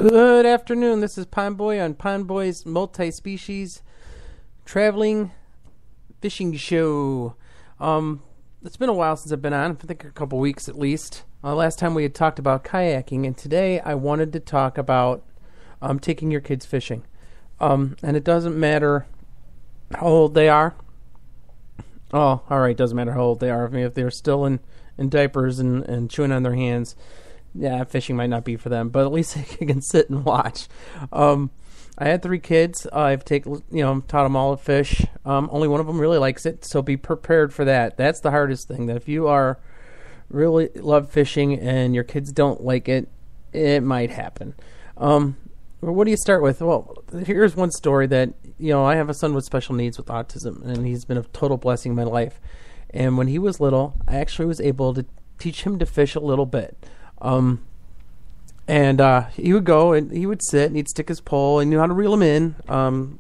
Good afternoon. This is Pond Boy on Pond Boy's multi-species traveling fishing show. It's been a while since I've been on. I think a couple weeks at least. Last time we had talked about kayaking, and today I wanted to talk about taking your kids fishing. And it doesn't matter how old they are. Oh, all right. Doesn't matter how old they are. I mean, if they're still in diapers and chewing on their hands, yeah, fishing might not be for them, but at least they can sit and watch. I had 3 kids. I've taught them all to fish. Only one of them really likes it, so be prepared for that. That's the hardest thing. That if you are really love fishing and your kids don't like it, it might happen. What do you start with? Well, here's one story that, I have a son with special needs with autism, and he's been a total blessing in my life. And when he was little, I actually was able to teach him to fish a little bit. He would go and he would sit and he'd stick his pole and knew how to reel him in,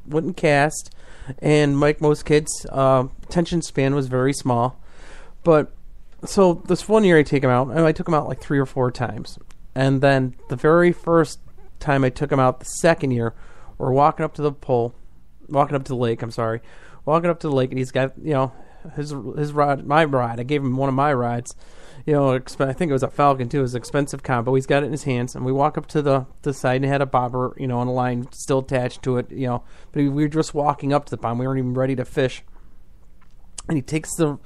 wouldn't cast. And like most kids, attention span was very small. But so this one year I took him out like 3 or 4 times. And then the very first time I took him out the second year, we're walking up to the lake, and he's got, his rod, my rod. I gave him one of my rods. I think it was a Falcon too. It was an expensive combo. He's got it in his hands, and we walk up to the side, and it had a bobber, on a line still attached to it, But we were just walking up to the pond. We weren't even ready to fish, and he takes the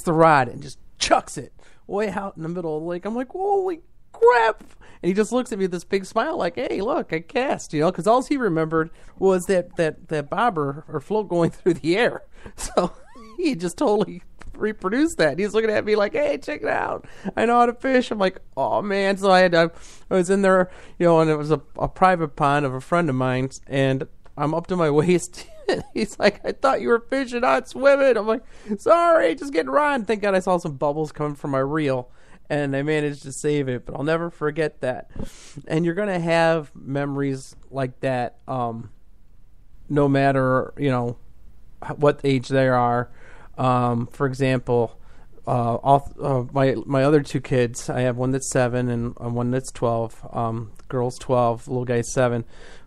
rod and just chucks it way out in the middle of the lake. I'm like, holy crap! And he just looks at me with this big smile, like, "Hey, look, I cast," because all he remembered was that bobber or float going through the air. So he just totally reproduce that. He's looking at me like, "Hey, check it out, I know how to fish." I'm like, "Oh man!" So I was in there, and it was a private pond of a friend of mine, and I'm up to my waist. He's like, "I thought you were fishing, not swimming." I'm like, "Sorry, just getting rod." Thank God I saw some bubbles coming from my reel, and I managed to save it. But I'll never forget that. And you're gonna have memories like that, no matter what age they are. For example, my other 2 kids, I have one that's 7 and one that's 12. The girl's 12, the little guy's 7.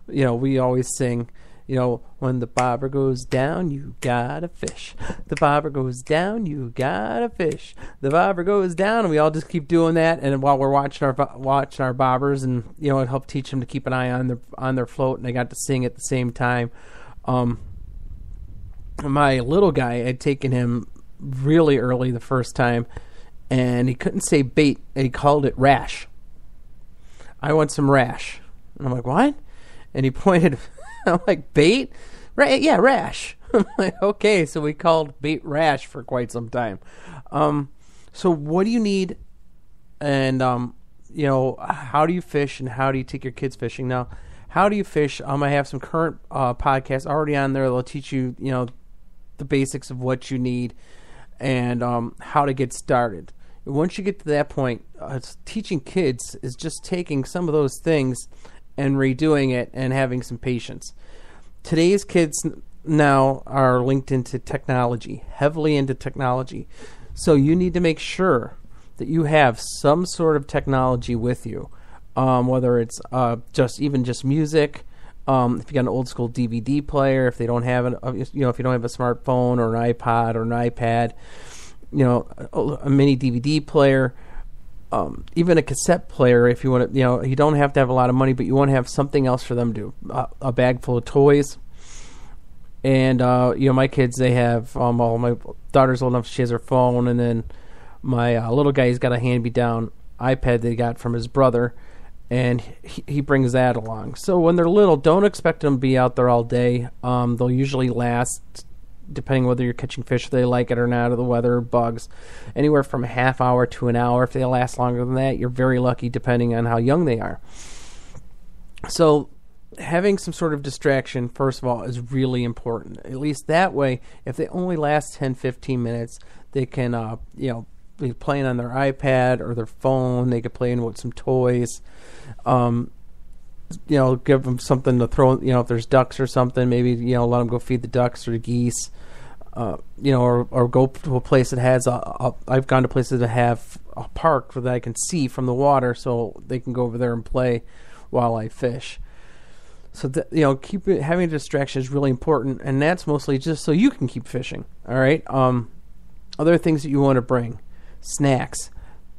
We always sing, when the bobber goes down, you gotta fish. The bobber goes down, you gotta fish. The bobber goes down, and we all just keep doing that. And while we're watching our bobbers, and it helped teach them to keep an eye on their float, and they got to sing at the same time. My little guy, I'd taken him really early the first time, and he couldn't say bait, and he called it rash. "I want some rash." And I'm like, "What?" And he pointed. I'm like, "Bait? Yeah, rash." I'm like, okay. So we called bait rash for quite some time. So what do you need? And, how do you fish, and how do you take your kids fishing? Now, how do you fish? I have some current podcasts already on there. They'll teach you, the basics of what you need and how to get started. Once you get to that point, teaching kids is just taking some of those things and redoing it and having some patience. Today's kids now are linked into technology, heavily into technology. So you need to make sure that you have some sort of technology with you, whether it's just music. If you got an old school DVD player, if they don't have if you don't have a smartphone or an iPod or an iPad, a mini DVD player, even a cassette player. If you want to, you don't have to have a lot of money, but you want to have something else for them to a bag full of toys. And my kids, they have my daughter's old enough, she has her phone, and then my little guy, he's got a hand-me-down iPad that he got from his brother. And he brings that along. So when they're little, don't expect them to be out there all day. They'll usually last, depending whether you're catching fish, if they like it or not, or the weather, or bugs, anywhere from a half hour to an hour. If they last longer than that, you're very lucky, depending on how young they are. So having some sort of distraction, first of all, is really important. At least that way, if they only last 10, 15 minutes, they can, be playing on their iPad or their phone. They could play in with some toys. Give them something to throw. If there's ducks or something, maybe let them go feed the ducks or the geese. Or go to a place that has I've gone to places that have a park that I can see from the water, so they can go over there and play. while I fish. So having a distraction is really important, and that's mostly just so you can keep fishing. All right. Other things that you want to bring: snacks.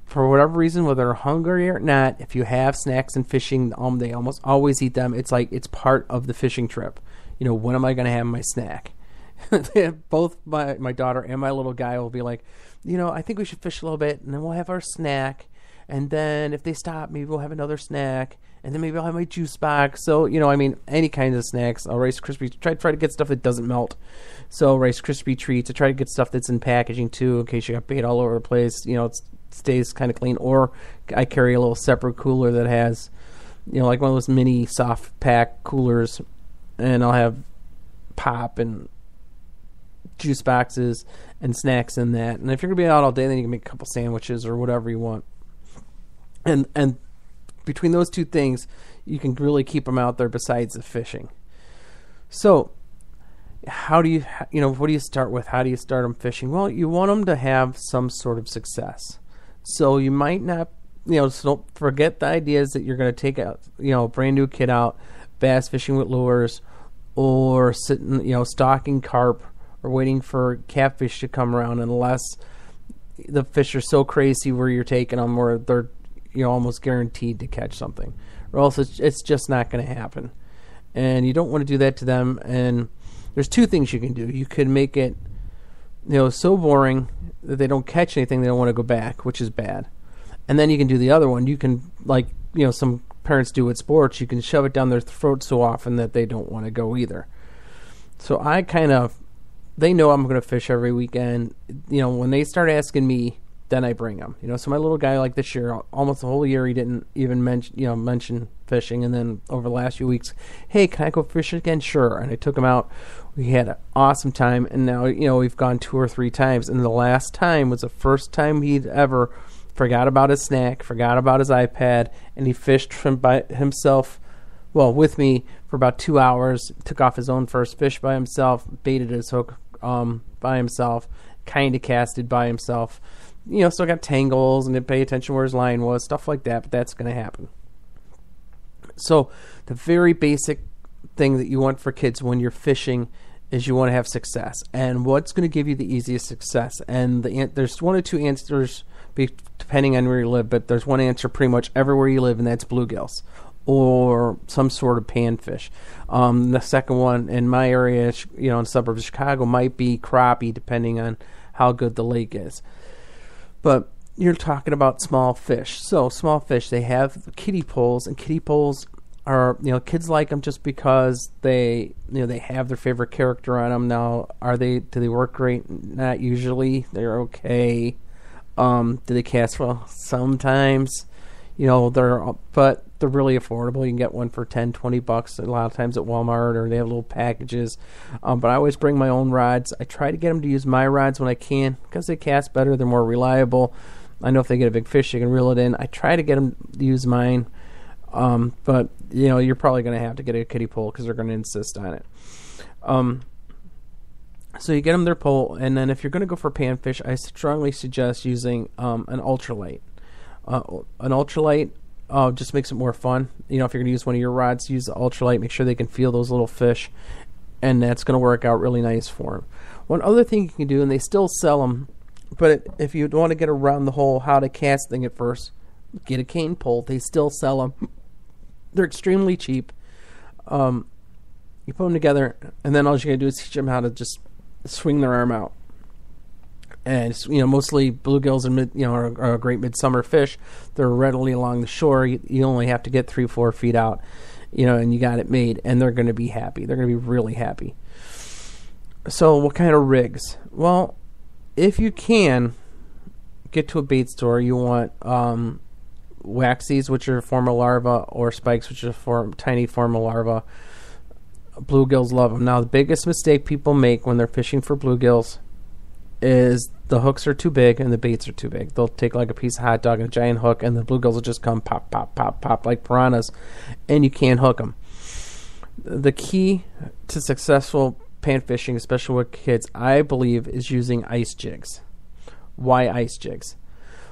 For whatever reason, whether they're hungry or not, if you have snacks and fishing, they almost always eat them. It's like it's part of the fishing trip. When am I going to have my snack? Both my daughter and my little guy will be like, I think we should fish a little bit, and then we'll have our snack. And then if they stop, maybe we'll have another snack. And then maybe I'll have my juice box. So, any kind of snacks. Rice Krispie. Try to get stuff that doesn't melt. So Rice Krispie treats. I try to get stuff that's in packaging too, in case you got bait all over the place. It stays kind of clean. Or I carry a little separate cooler that has, like one of those mini soft pack coolers. And I'll have pop and juice boxes and snacks in that. And if you're going to be out all day, then you can make a couple sandwiches or whatever you want. And between those two things, you can really keep them out there besides the fishing. So how do what do you start with? How do you start them fishing? Well, you want them to have some sort of success. So you might not, so don't forget the ideas that you're going to take out, a brand new kid out bass fishing with lures, or sitting, stalking carp, or waiting for catfish to come around, unless the fish are so crazy where you're taking them where they're almost guaranteed to catch something, or else it's just not going to happen. And you don't want to do that to them. And there's two things you can do. You could make it, so boring that they don't catch anything, they don't want to go back, which is bad. And then you can do the other one. You can, some parents do with sports, you can shove it down their throat so often that they don't want to go either. So they know I'm going to fish every weekend. When they start asking me, then I bring them. So my little guy, like this year, almost the whole year, he didn't even mention fishing. And then over the last few weeks, hey, can I go fish again? Sure. And I took him out. We had an awesome time. And now, we've gone 2 or 3 times. And the last time was the first time he'd ever forgot about his snack, forgot about his iPad, and he fished by himself, with me for about 2 hours, took off his own first fish by himself, baited his hook by himself, kind of casted by himself. Still got tangles and didn't pay attention where his line was, stuff like that, but that's going to happen. So the very basic thing that you want for kids when you're fishing is you want to have success. And what's going to give you the easiest success? And there's 1 or 2 answers depending on where you live, but there's one answer pretty much everywhere you live, and that's bluegills or some sort of panfish. The second one in my area, in the suburbs of Chicago, might be crappie, depending on how good the lake is. But you're talking about small fish. So small fish, they have kiddie poles, and kiddie poles are, kids like them just because they have their favorite character on them. Now, do they work great? Not usually. They're okay. Do they cast well? Sometimes. But they're really affordable. You can get one for $10-$20 a lot of times at Walmart, or they have little packages. But I always bring my own rods. I try to get them to use my rods when I can, because they cast better. They're more reliable. I know if they get a big fish, they can reel it in. I try to get them to use mine. But you're probably going to have to get a kiddie pole because they're going to insist on it. So you get them their pole, and then if you're going to go for panfish, I strongly suggest using an ultralight. An ultralight just makes it more fun. If you're going to use one of your rods, use the ultralight. Make sure they can feel those little fish, and that's going to work out really nice for them. One other thing you can do, and they still sell them, but if you want to get around the whole how to cast thing at first, get a cane pole. They still sell them. They're extremely cheap. You put them together, and then all you're going to do is teach them how to just swing their arm out. And mostly bluegills are a great midsummer fish. They're readily along the shore. You only have to get 3-4 feet out, and you got it made. And they're going to be happy. They're going to be really happy. So what kind of rigs? Well, if you can get to a bait store, you want waxies, which are a form of larva, or spikes, which is a tiny form of larva. Bluegills love them. Now, the biggest mistake people make when they're fishing for bluegills is the hooks are too big and the baits are too big. They'll take like a piece of hot dog and a giant hook, and the bluegills will just come pop, pop, pop, pop like piranhas, and you can't hook them. The key to successful pan fishing, especially with kids, I believe, is using ice jigs. Why ice jigs?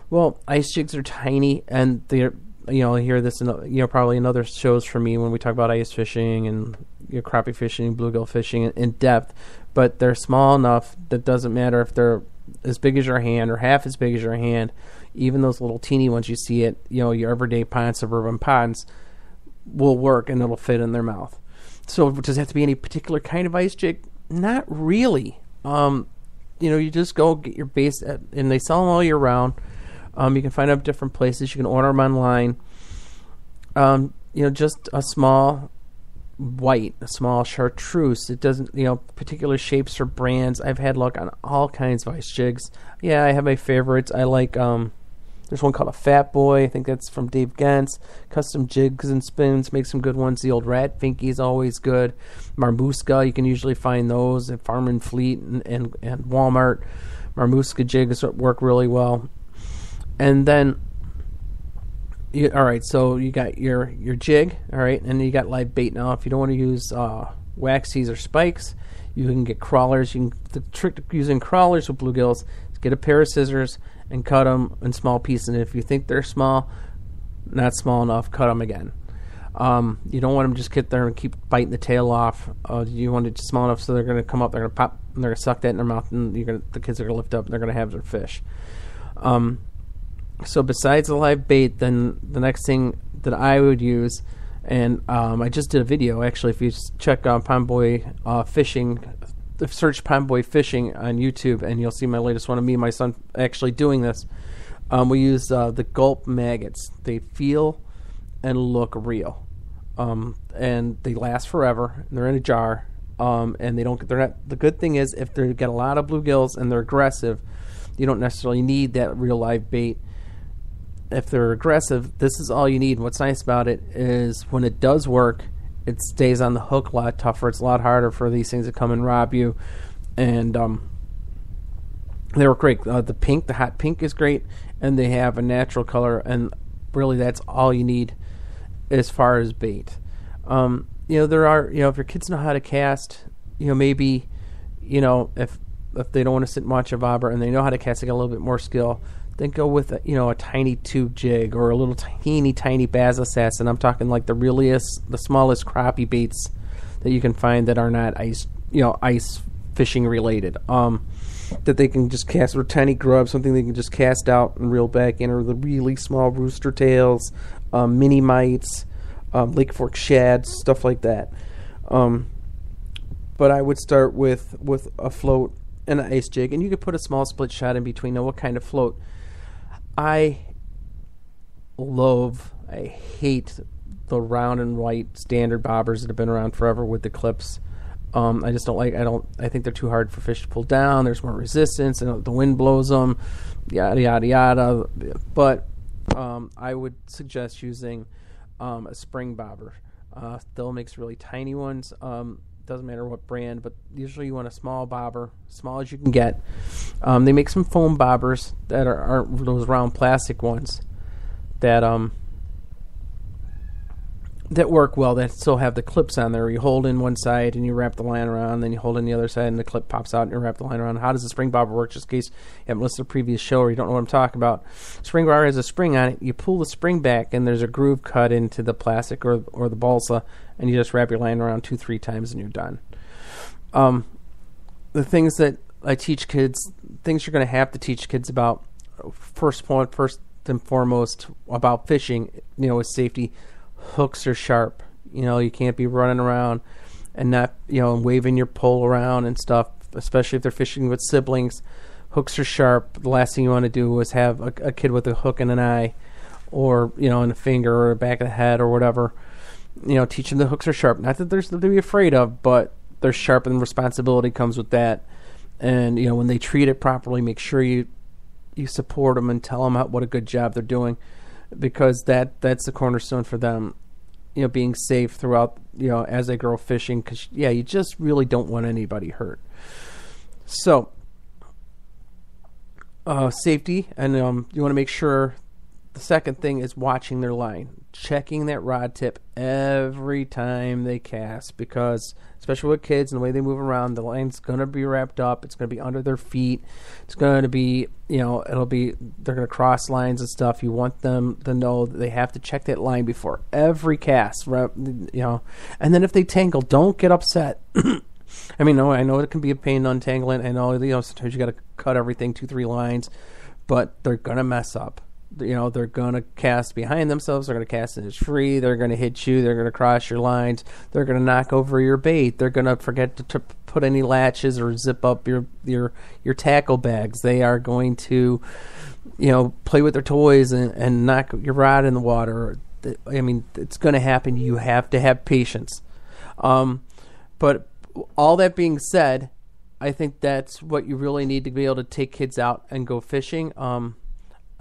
Well, ice jigs are tiny, and they're I hear this in, probably in other shows from me when we talk about ice fishing and crappie fishing, bluegill fishing in depth, but they're small enough that doesn't matter if they're as big as your hand or half as big as your hand. Even those little teeny ones you see at, your everyday ponds, suburban ponds, will work and it'll fit in their mouth. So does it have to be any particular kind of ice jig? Not really. You just go get your base, and they sell them all year round. You can find them at different places. You can order them online. Just a small white, a small chartreuse. It doesn't, particular shapes or brands. I've had luck on all kinds of ice jigs. Yeah, I have my favorites. I like, there's one called a Fat Boy. I think that's from Dave Gentz. Custom Jigs and Spins make some good ones. The old Rat Finky is always good. Marmuska, you can usually find those at Farm and Fleet and Walmart. Marmuska jigs work really well. And then, all right, so you got your jig, all right, and then you got live bait. Now, if you don't want to use waxies or spikes, you can get crawlers. The trick to using crawlers with bluegills is get a pair of scissors and cut them in small pieces. And if you think they're small, not small enough, cut them again. You don't want them to just get there and keep biting the tail off. You want it small enough so they're going to come up, they're going to pop, and they're going to suck that in their mouth, and the kids are going to lift up, and they're going to have their fish. So besides the live bait, then the next thing that I would use, and I just did a video, actually, if you check on Pond Boy Fishing, search Pond Boy Fishing on YouTube, and you'll see my latest one of me and my son actually doing this. We use the Gulp maggots. They feel and look real, and they last forever. And they're in a jar, and they're not. The good thing is, if they get a lot of bluegills and they're aggressive, you don't necessarily need that real live bait. If they're aggressive, this is all you need. What's nice about it is when it does work, it stays on the hook a lot tougher. It's a lot harder for these things to come and rob you. And they work great. The hot pink is great, and they have a natural color, and really that's all you need as far as bait. There are, if your kids know how to cast, maybe, if they don't want to sit and watch a bobber and they know how to cast, they got a little bit more skill, then go with a tiny tube jig or a little tiny bass assassin. I'm talking like the smallest crappie baits that you can find that are not ice fishing related. That they can just cast, or tiny grub, something they can just cast out and reel back in, or the really small rooster tails, mini mites, Lake Fork shads, stuff like that. But I would start with a float and an ice jig, and you could put a small split shot in between. Now, what kind of float? I hate the round and white standard bobbers that have been around forever with the clips. I just don't like. I think they're too hard for fish to pull down. There's more resistance, and the wind blows them. Yada yada yada. But I would suggest using a spring bobber. They'll make really tiny ones. Doesn't matter what brand, but usually you want a small bobber, small as you can get. They make some foam bobbers that aren't those round plastic ones that work well, that still have the clips on there. You hold in one side and you wrap the line around, then you hold in the other side and the clip pops out and you wrap the line around. How does the spring bobber work? Just in case you haven't listened to the previous show or you don't know what I'm talking about. Spring bobber has a spring on it. You pull the spring back and there's a groove cut into the plastic or the balsa, and you just wrap your line around 2-3 times and you're done. The things that I teach kids, things you're going to have to teach kids about, first and foremost about fishing, is safety. Hooks are sharp. You can't be running around and not, waving your pole around and stuff, especially if they're fishing with siblings. Hooks are sharp. The last thing you want to do is have a kid with a hook in an eye or, in a finger or the back of the head or whatever. Teach them the hooks are sharp. Not that there's something to be afraid of, but they're sharp and responsibility comes with that. And, when they treat it properly, make sure you support them and tell them what a good job they're doing, because that's the cornerstone for them, being safe throughout, as they grow fishing, because, you just really don't want anybody hurt. So, safety, and you want to make sure The second thing is watching their line, checking that rod tip every time they cast, because especially with kids and the way they move around, the line's going to be wrapped up. It's going to be under their feet. It's going to be, they're going to cross lines and stuff. You want them to know that they have to check that line before every cast, and then if they tangle, don't get upset. I know it can be a pain to untangle it. I know, sometimes you got to cut everything 2-3 lines, but they're going to mess up. They're going to cast behind themselves. They're going to cast in free. They're going to hit you. They're going to cross your lines. They're going to knock over your bait. They're going to forget to put any latches or zip up your tackle bags. They are going to, play with their toys and knock your rod in the water. It's going to happen. You have to have patience. But all that being said, I think that's what you really need to be able to take kids out and go fishing.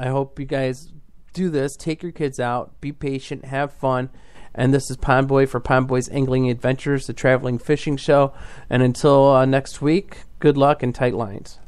I hope you guys do this. Take your kids out. Be patient. Have fun. And this is Pond Boy for Pond Boy's Angling Adventures, the traveling fishing show. And until next week, good luck and tight lines.